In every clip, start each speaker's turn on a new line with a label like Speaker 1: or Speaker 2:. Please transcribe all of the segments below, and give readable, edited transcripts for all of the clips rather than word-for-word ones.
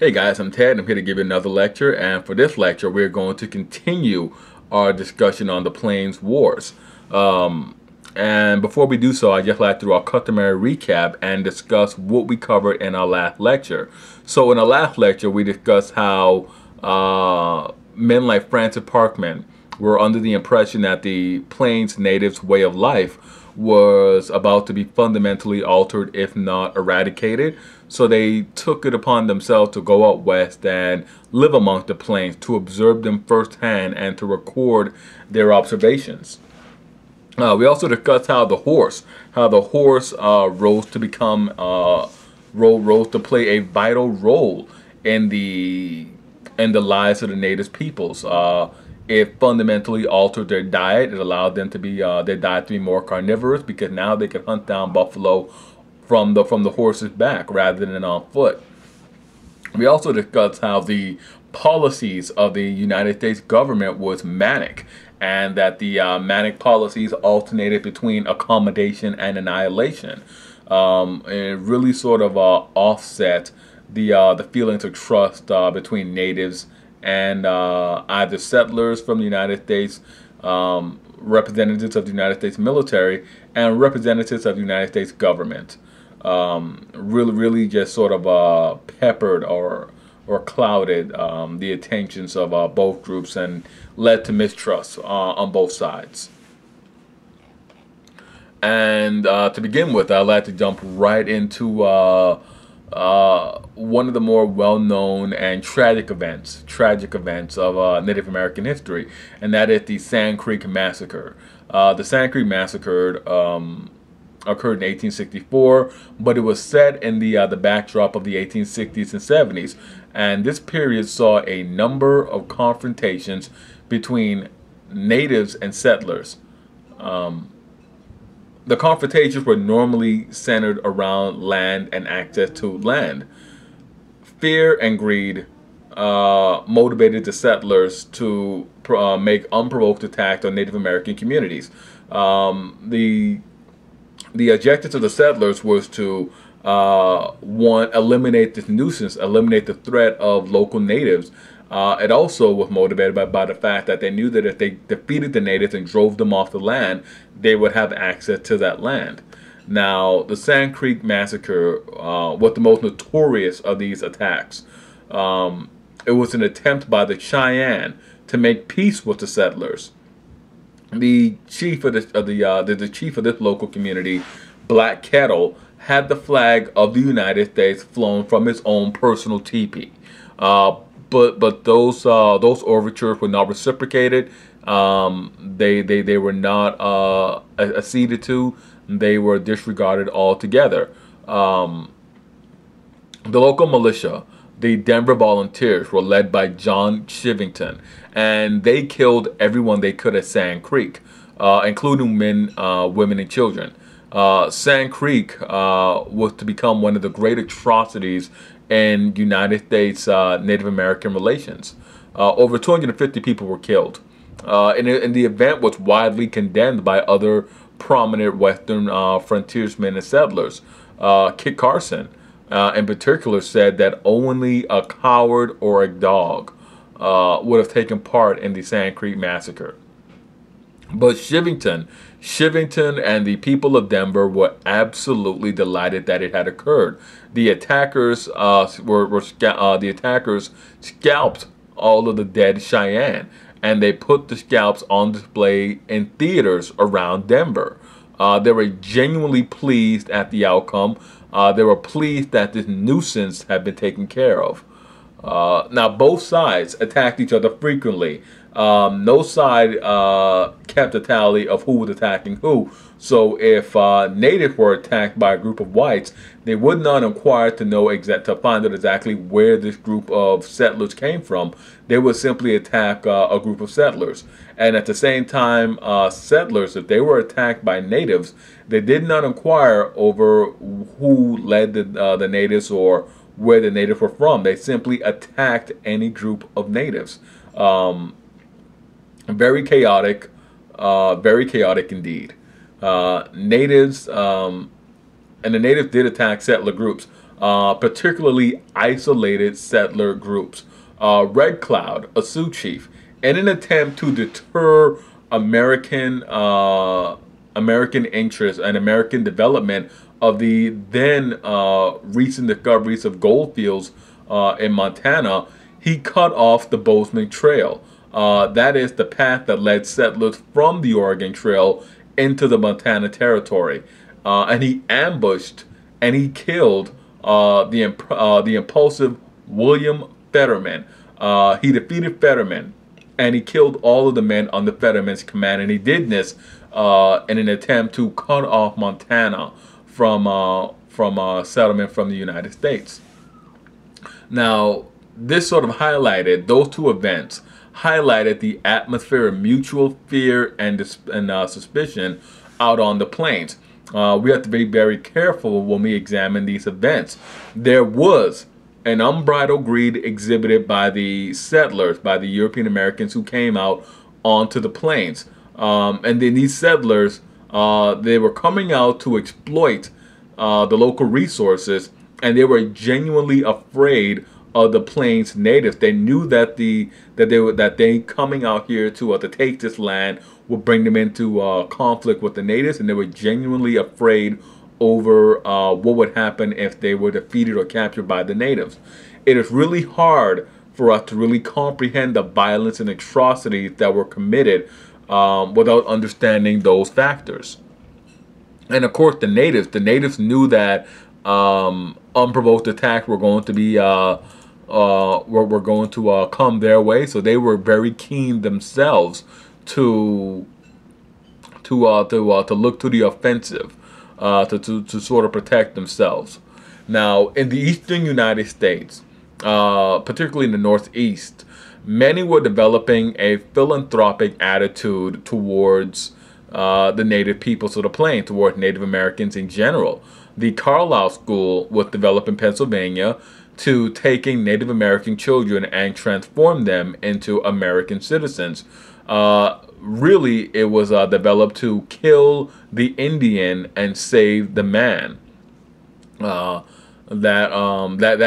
Speaker 1: Hey guys, I'm Ted. I'm here to give you another lecture, and for this lecture we're going to continue our discussion on the Plains Wars. And before we do so, I'd just like to do our customary recap and discuss what we covered in our last lecture. So in our last lecture we discussed how men like Francis Parkman were under the impression that the Plains natives' way of life was about to be fundamentally altered, if not eradicated. So they took it upon themselves to go out west and live amongst the plains, to observe them firsthand and to record their observations. We also discussed how the horse rose to become rose to play a vital role in the lives of the native peoples. It fundamentally altered their diet. It allowed them to be their diet to be more carnivorous, because now they could hunt down buffalo from the horse's back rather than on foot. We also discussed how the policies of the United States government was manic, and that the manic policies alternated between accommodation and annihilation. And it really sort of offset the feelings of trust between natives and either settlers from the United States, representatives of the United States military, and representatives of the United States government. Really just sort of peppered or clouded the attentions of both groups, and led to mistrust on both sides. And to begin with, I'd like to jump right into one of the more well-known and tragic events of Native American history, and that is the Sand Creek Massacre. The Sand Creek Massacre occurred in 1864, but it was set in the backdrop of the 1860s and 70s, and this period saw a number of confrontations between natives and settlers. The confrontations were normally centered around land and access to land. Fear and greed motivated the settlers to make unprovoked attacks on Native American communities. The objectives of the settlers was to one, eliminate this nuisance, eliminate the threat of local natives. It also was motivated by the fact that they knew that if they defeated the natives and drove them off the land, they would have access to that land. Now, the Sand Creek Massacre was the most notorious of these attacks. It was an attempt by the Cheyenne to make peace with the settlers. The chief of the chief of this local community, Black Kettle, had the flag of the United States flown from his own personal teepee. But those overtures were not reciprocated. They were not acceded to. They were disregarded altogether. The local militia, the Denver Volunteers, were led by John Chivington, and they killed everyone they could at Sand Creek, including men, women, and children. Sand Creek was to become one of the great atrocities in United States Native American relations. Over 250 people were killed, and the event was widely condemned by other prominent Western frontiersmen and settlers. Kit Carson, in particular, said that only a coward or a dog would have taken part in the Sand Creek Massacre. But Chivington and the people of Denver were absolutely delighted that it had occurred. The attackers scalped all of the dead Cheyenne, and they put the scalps on display in theaters around Denver. They were genuinely pleased at the outcome. They were pleased that this nuisance had been taken care of. Now, both sides attacked each other frequently. No side kept a tally of who was attacking who. So if natives were attacked by a group of whites, they would not inquire to find out exactly where this group of settlers came from. They would simply attack a group of settlers. And at the same time, settlers, if they were attacked by natives, they did not inquire over who led the natives or where the natives were from. They simply attacked any group of natives. Very chaotic indeed. Natives, and the natives did attack settler groups. particularly isolated settler groups. Red Cloud, a Sioux chief, in an attempt to deter American interest and American development of the then recent discoveries of gold fields in Montana, he cut off the Bozeman Trail. That is the path that led settlers from the Oregon Trail into the Montana Territory. And he ambushed and he killed the impulsive William Fetterman. He defeated Fetterman and he killed all of the men under Fetterman's command. And he did this in an attempt to cut off Montana from settlement from the United States. Now, this sort of highlighted, those two events highlighted the atmosphere of mutual fear and suspicion out on the plains. We have to be very careful when we examine these events. There was an unbridled greed exhibited by the settlers, by the European Americans who came out onto the plains. And then these settlers, they were coming out to exploit the local resources, and they were genuinely afraid of the plains natives. They knew that they coming out here to take this land would bring them into conflict with the natives, and they were genuinely afraid over what would happen if they were defeated or captured by the natives. It is really hard for us to really comprehend the violence and atrocities that were committed without understanding those factors. And of course, the natives knew that unprovoked attacks were going to be come their way, so they were very keen themselves to look to the offensive, to sort of protect themselves. Now, in the eastern United States, particularly in the Northeast, many were developing a philanthropic attitude towards the native peoples of the plain, towards Native Americans in general. The Carlisle School was developed in Pennsylvania to taking Native American children and transform them into American citizens. Really, it was developed to kill the Indian and save the man. That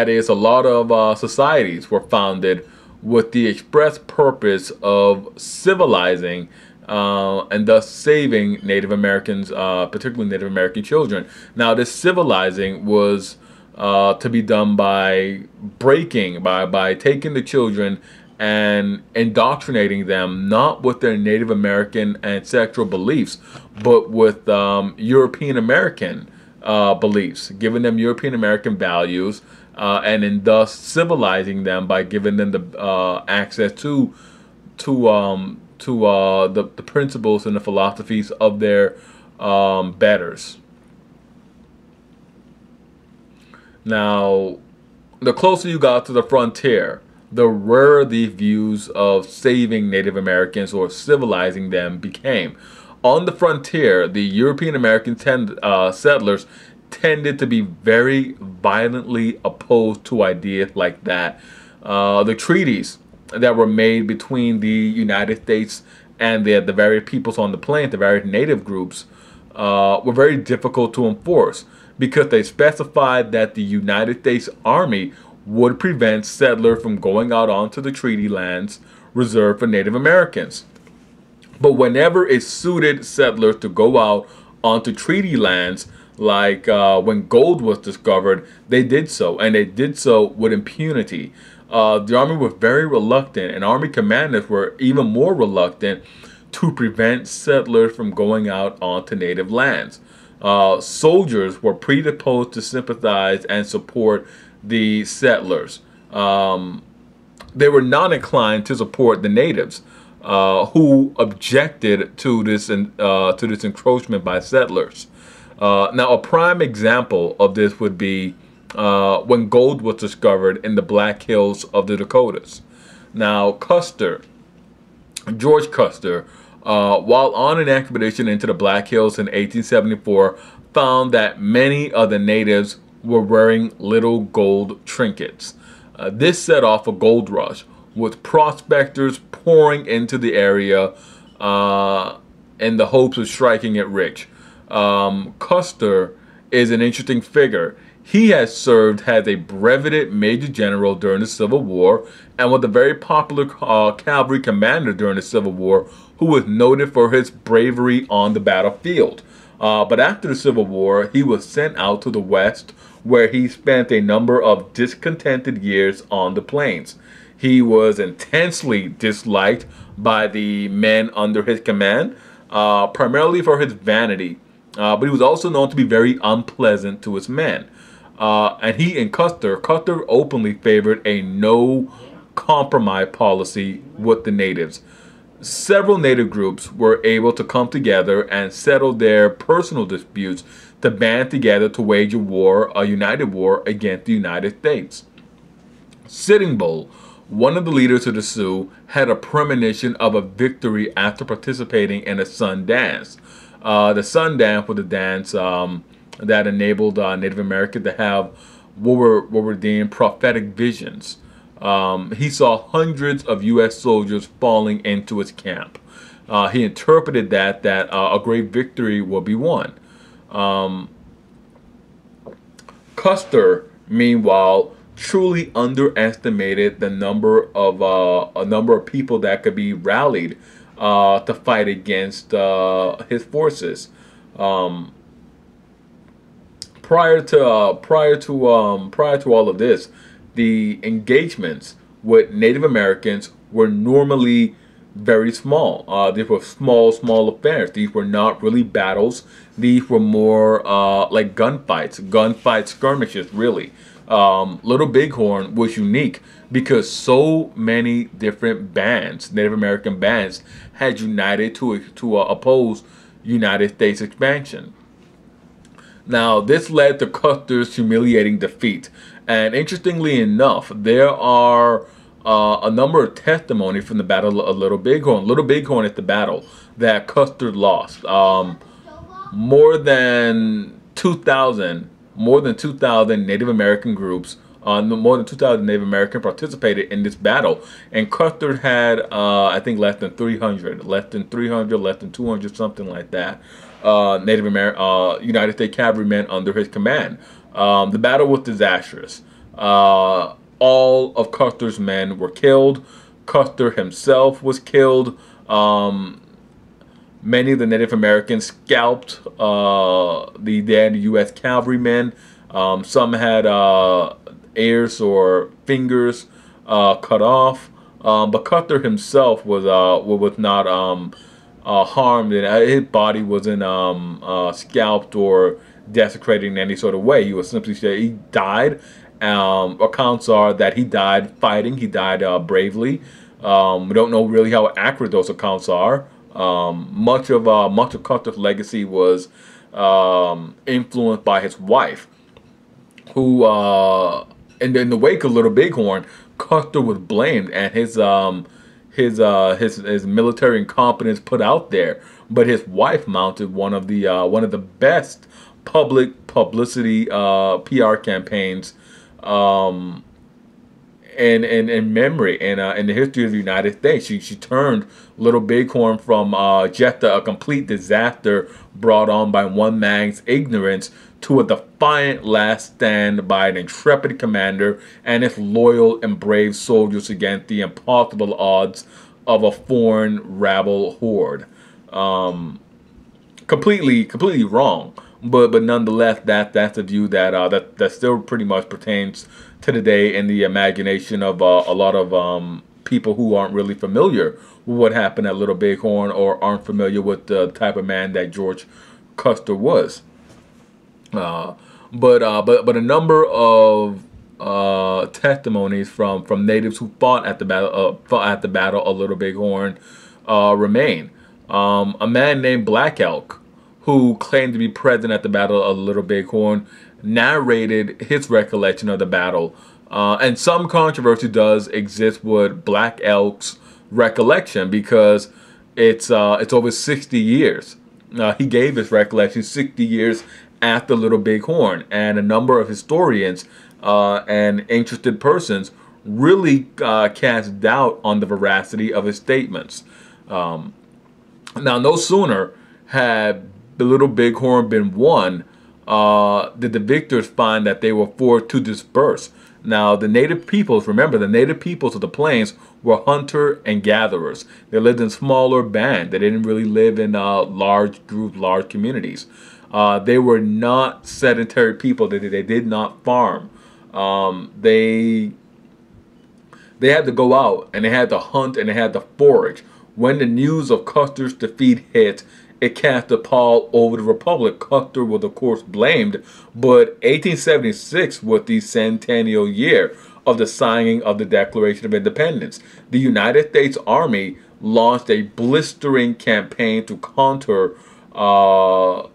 Speaker 1: is, a lot of societies were founded with the express purpose of civilizing and thus saving Native Americans, particularly Native American children. Now, this civilizing was to be done by by taking the children and indoctrinating them not with their Native American ancestral beliefs, but with European American beliefs, giving them European American values, and in thus civilizing them by giving them the access to the principles and the philosophies of their betters. Now, the closer you got to the frontier, the rarer the views of saving Native Americans or civilizing them became. On the frontier, the European American settlers tended to be very violently opposed to ideas like that. The treaties that were made between the United States and the various peoples on the plain, the various native groups, were very difficult to enforce because they specified that the United States Army would prevent settlers from going out onto the treaty lands reserved for Native Americans. But whenever it suited settlers to go out onto treaty lands, like when gold was discovered, they did so, and they did so with impunity. The Army was very reluctant, and Army commanders were even more reluctant to prevent settlers from going out onto native lands. Soldiers were predisposed to sympathize and support the settlers. They were not inclined to support the natives, who objected to this encroachment by settlers. Now, a prime example of this would be when gold was discovered in the Black Hills of the Dakotas. Now, George Custer, while on an expedition into the Black Hills in 1874, found that many of the natives were wearing little gold trinkets. This set off a gold rush, with prospectors pouring into the area in the hopes of striking it rich. Custer is an interesting figure. He has served as a breveted major general during the Civil War and was a very popular cavalry commander during the Civil War who was noted for his bravery on the battlefield. But after the Civil War, he was sent out to the West, where he spent a number of discontented years on the plains. He was intensely disliked by the men under his command, primarily for his vanity, but he was also known to be very unpleasant to his men. And he and Custer openly favored a no compromise policy with the natives. Several native groups were able to come together and settle their personal disputes to band together to wage a united war against the United States. Sitting Bull, one of the leaders of the Sioux, had a premonition of a victory after participating in a sun dance. The sun dance was a dance that enabled Native Americans to have what were deemed prophetic visions. He saw hundreds of U.S. soldiers falling into his camp. He interpreted that a great victory will be won. Custer, meanwhile, truly underestimated the number of people that could be rallied to fight against his forces. Prior to all of this, the engagements with Native Americans were normally very small. These were small affairs. These were not really battles. These were more like gunfight skirmishes, really. Little Bighorn was unique because so many different bands, Native American bands, had united to oppose United States expansion. Now, this led to Custer's humiliating defeat. And interestingly enough, there are a number of testimonies from the Battle of Little Bighorn. Little Bighorn is the battle that Custer lost. More than 2,000 Native American groups, more than 2,000 Native Americans participated in this battle. And Custer had, I think, less than 200, less than 200, something like that. United States cavalrymen under his command. The battle was disastrous. All of Custer's men were killed. Custer himself was killed. Many of the Native Americans scalped the dead U.S. cavalrymen. Some had ears or fingers cut off. But Custer himself was not harmed, and his body wasn't scalped or desecrated in any sort of way. He was simply said he died. Accounts are that he died fighting. He died bravely. We don't know really how accurate those accounts are. Much of Custer's legacy was influenced by his wife, who in the wake of Little Bighorn, Custer was blamed and his military incompetence put out there. But his wife mounted one of the best publicity PR campaigns in memory in the history of the United States. She turned Little Bighorn from just a complete disaster brought on by one man's ignorance to a defiant last stand by an intrepid commander and his loyal and brave soldiers against the impossible odds of a foreign rabble horde. Completely wrong, but nonetheless, that's a view that still pretty much pertains to today in the imagination of a lot of people who aren't really familiar with what happened at Little Bighorn or aren't familiar with the type of man that George Custer was. But a number of testimonies from natives who fought at the battle of Little Bighorn remain. A man named Black Elk, who claimed to be present at the Battle of Little Bighorn, narrated his recollection of the battle. And some controversy does exist with Black Elk's recollection because it's over 60 years. He gave his recollection 60 years after Little Bighorn, and a number of historians and interested persons really cast doubt on the veracity of his statements. Now, no sooner had the Little Bighorn been won did the victors find that they were forced to disperse. Now, the native peoples, remember, the native peoples of the plains were hunter and gatherers. They lived in smaller bands. They didn't really live in large groups, large communities. They were not sedentary people. They did not farm. They had to go out and they had to hunt and they had to forage. When the news of Custer's defeat hit, it cast a pall over the Republic. Custer was, of course, blamed, but 1876 was the centennial year of the signing of the Declaration of Independence. The United States Army launched a blistering campaign to counter what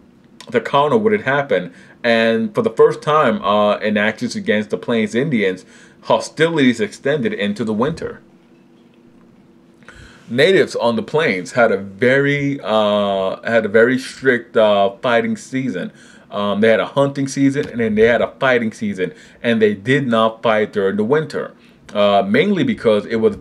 Speaker 1: had happened. And for the first time in actions against the Plains Indians, hostilities extended into the winter. Natives on the plains had a very strict fighting season. They had a hunting season and then they had a fighting season, and they did not fight during the winter. Mainly because it was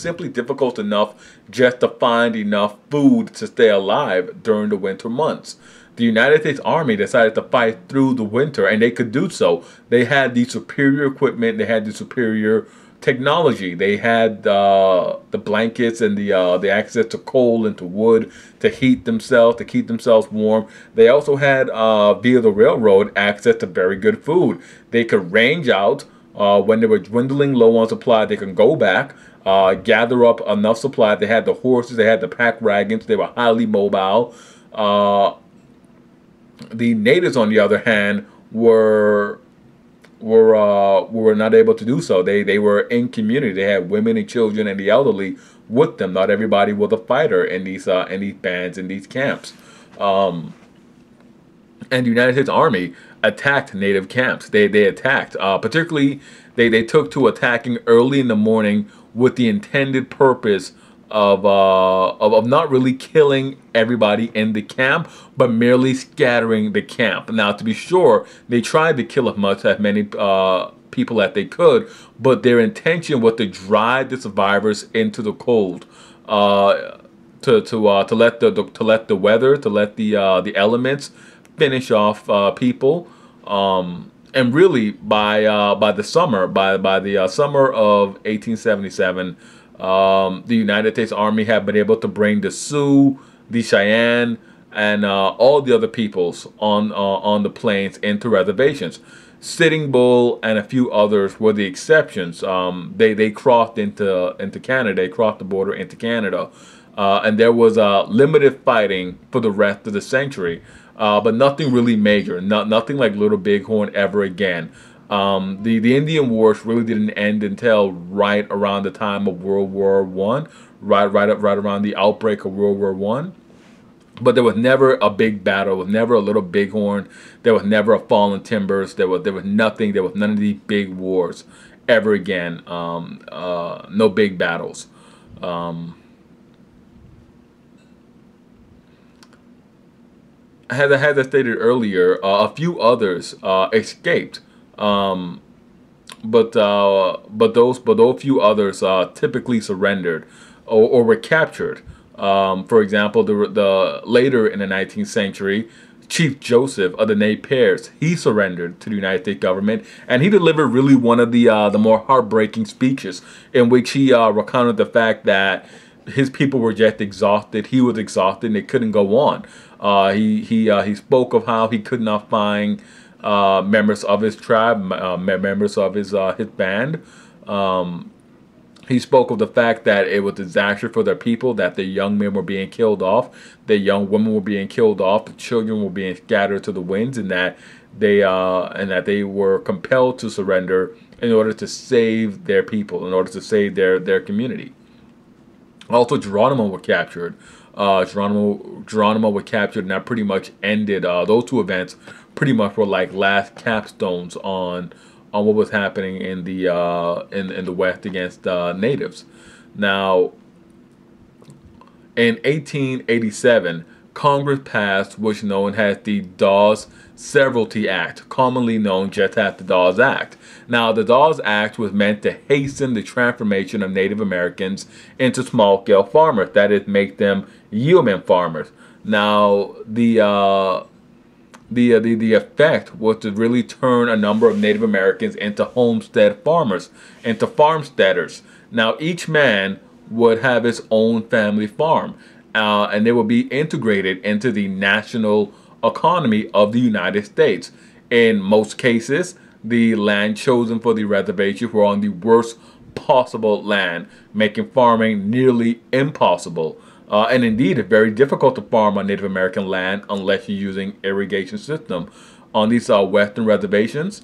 Speaker 1: simply difficult enough just to find enough food to stay alive during the winter months. The United States Army decided to fight through the winter, and they could do so. They had the superior equipment. They had the superior technology. They had the blankets and the access to coal and to wood to heat themselves, to keep themselves warm. They also had, via the railroad, access to very good food. They could range out. When they were dwindling low on supply, they could go back, gather up enough supply. They had the horses. They had the pack wagons. They were highly mobile. The natives, on the other hand, were not able to do so. They were in community. They had women and children and the elderly with them. Not everybody was a fighter in these bands, in these camps. And the United States Army attacked native camps. They attacked. Particularly, they took to attacking early in the morning with the intended purpose of not really killing everybody in the camp, but merely scattering the camp. Now, to be sure, they tried to kill as many people as they could, but their intention was to drive the survivors into the cold, to let the weather, to let the elements finish off people. And really, by the summer of 1877. The United States Army had been able to bring the Sioux, the Cheyenne, and all the other peoples on the plains into reservations. Sitting Bull and a few others were the exceptions. They crossed into Canada. They crossed the border into Canada, and there was limited fighting for the rest of the century, but nothing really major. Nothing like Little Bighorn ever again. The Indian Wars really didn't end until right around the time of World War I, right around the outbreak of World War I. But there was never a big battle. There was never a Little Bighorn. There was never a Fallen Timbers. There was nothing. There was none of these big wars ever again. No big battles. As I stated earlier, a few others escaped. But those few others typically surrendered or were captured. For example, the later in the 19th century, Chief Joseph of the Nez Perce, he surrendered to the United States government, and he delivered really one of the more heartbreaking speeches, in which he recounted the fact that his people were just exhausted. He was exhausted, and they couldn't go on. He spoke of how he could not find members of his tribe, members of his band. He spoke of the fact that it was a disaster for their people, that their young men were being killed off, their young women were being killed off, the children were being scattered to the winds, and that they were compelled to surrender in order to save their people, in order to save their community. Also, Geronimo were captured. Geronimo were captured, and that pretty much ended. Those two events pretty much were like last capstones on what was happening in the West against natives. Now, in 1887, Congress passed what's known as the Dawes Severalty Act, commonly known just as the Dawes Act. Now, the Dawes Act was meant to hasten the transformation of Native Americans into small-scale farmers, that is, make them yeoman farmers. Now, the the effect was to really turn a number of Native Americans into homestead farmers, into farmsteaders. Now each man would have his own family farm, and they would be integrated into the national economy of the United States. In most cases, the land chosen for the reservation were on the worst possible land, making farming nearly impossible. And indeed, it's very difficult to farm on Native American land unless you're using irrigation system. On these western reservations,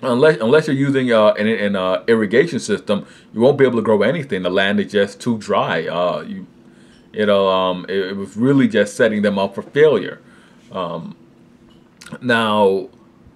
Speaker 1: unless you're using an irrigation system, you won't be able to grow anything. The land is just too dry. It was really just setting them up for failure. Now,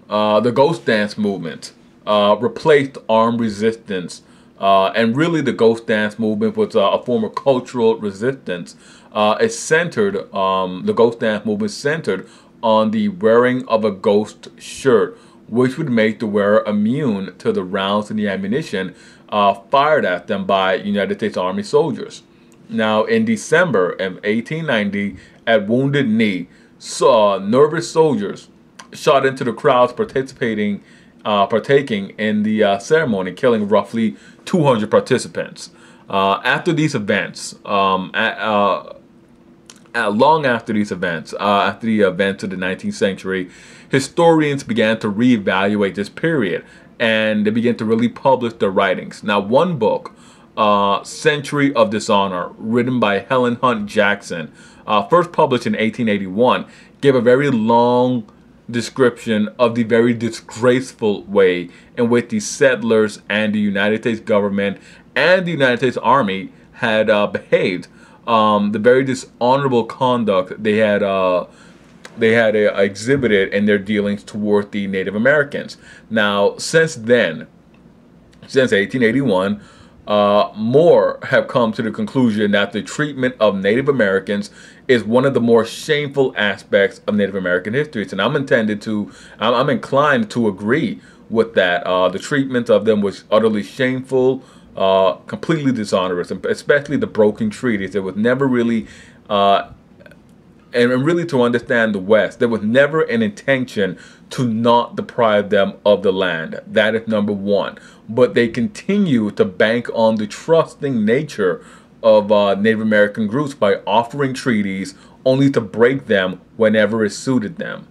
Speaker 1: the ghost dance movement replaced armed resistance. And really, the ghost dance movement was a form of cultural resistance. The ghost dance movement centered on the wearing of a ghost shirt, which would make the wearer immune to the rounds and the ammunition fired at them by United States Army soldiers. Now, in December of 1890, at Wounded Knee, nervous soldiers shot into the crowds partaking in the ceremony, killing roughly 200 participants. After these events, long after these events, after the events of the 19th century, historians began to reevaluate this period, and they began to really publish their writings. Now, one book, Century of Dishonor, written by Helen Hunt Jackson, first published in 1881, gave a very long description of the very disgraceful way in which the settlers and the United States government and the United States Army had behaved. The very dishonorable conduct they had exhibited in their dealings toward the Native Americans. Now, since 1881, more have come to the conclusion that the treatment of Native Americans is one of the more shameful aspects of Native American history. And I'm inclined to agree with that. The treatment of them was utterly shameful, completely dishonest, especially the broken treaties. There was never really, and really to understand the West, there was never an intention to not deprive them of the land. That is number one. But they continue to bank on the trusting nature of Native American groups by offering treaties only to break them whenever it suited them.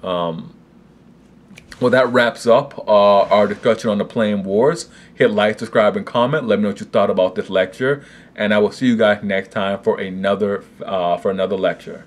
Speaker 1: Well, that wraps up our discussion on the Plain Wars. Hit like, subscribe, and comment. Let me know what you thought about this lecture, and I will see you guys next time for another lecture.